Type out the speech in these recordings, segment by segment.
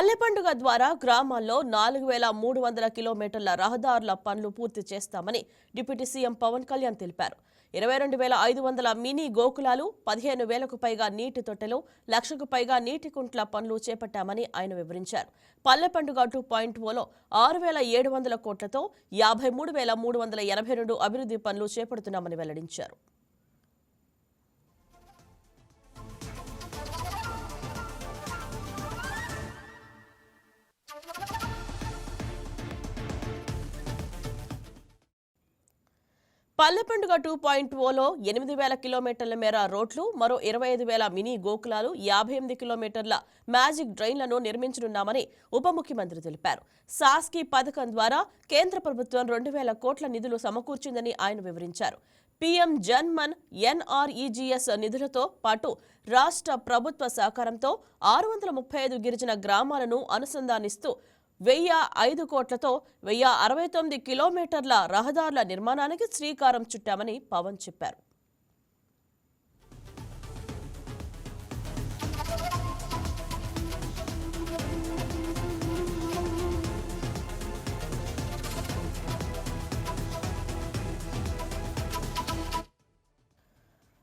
పల్లె పండుగ ద్వారా గ్రామాల్లో 4300 కిలోమీటర్ల రహదారుల పనులు పూర్తి చేస్తామని డిప్యూటీ సీఎం పవన్ కళ్యాణ్ తెలిపారు. 22,500 మినీ గోకులాలు, 15,000కు పైగా నీటి తొట్టెలు, 1,00,000కు పైగా నీటి కుంట్ల పనులు చేపట్టామని ఆయన వివరించారు. పల్లె పండుగ 2.0లో 6,700 కోట్లతో 53,382 అభివృద్ధి పనులు చేపడుతున్నామని వెల్లడించారు. పల్లె పండుగ 2.0లో 8,000 కిలోమీటర్ల మేర రోడ్లు, మరో 25,000 మినీ గోకులాలు, 58 కిలోమీటర్ల మ్యాజిక్ డ్రైన్లను నిర్మించనున్నామని ఉప ముఖ్యమంత్రి తెలిపారు. సాస్కి పథకం ద్వారా కేంద్ర ప్రభుత్వం 2,000 కోట్ల నిధులు సమకూర్చిందని ఆయన వివరించారు. పీఎం జన్ మన్ ఎన్ఆర్ఈజీఎస్ నిధులతో పాటు రాష్ట్ర ప్రభుత్వ సహకారంతో 635 గిరిజన గ్రామాలను అనుసంధానిస్తూ 1,005 కోట్లతో 1,069 కిలోమీటర్ల రహదారుల నిర్మాణానికి శ్రీకారం చుట్టామని పవన్ చెప్పారు.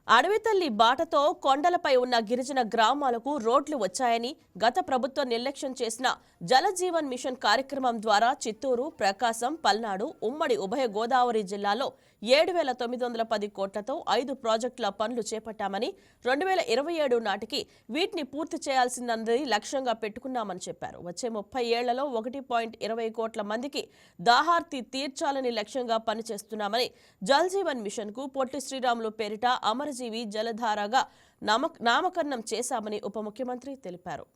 అడవితల్లి బాటతో కొండలపై ఉన్న గిరిజన గ్రామాలకు రోడ్లు వచ్చాయని, గత ప్రభుత్వం నిర్లక్ష్యం చేసిన జలజీవన్ మిషన్ కార్యక్రమం ద్వారా చిత్తూరు, ప్రకాశం, పల్నాడు, ఉమ్మడి ఉభయ గోదావరి జిల్లాలో 7,910 కోట్లతో 5 ప్రాజెక్టుల పనులు చేపట్టామని, 2027 నాటికి వీటిని పూర్తి చేయాల్సిందని లక్ష్యంగా పెట్టుకున్నామని చెప్పారు. వచ్చే 30 ఏళ్లలో 1.20 కోట్ల మందికి దాహార్తి తీర్చాలని లక్ష్యంగా పనిచేస్తున్నామని, జలజీవన్ మిషన్ కు పొట్టి శ్రీరాములు పేరిట అమరజీవి జలధారగా నామకరణం చేశామని ఉప ముఖ్యమంత్రి తెలిపారు.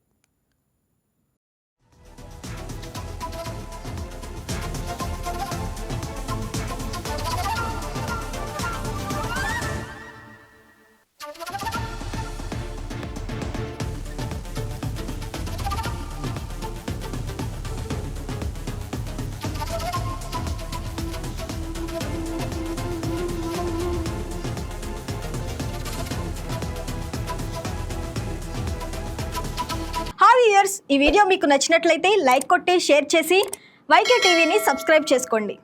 ఈ వీడియో మీకు నచ్చినట్లయితే లైక్ కొట్టి షేర్ చేసి వైకే టీవీని సబ్స్క్రైబ్ చేసుకోండి.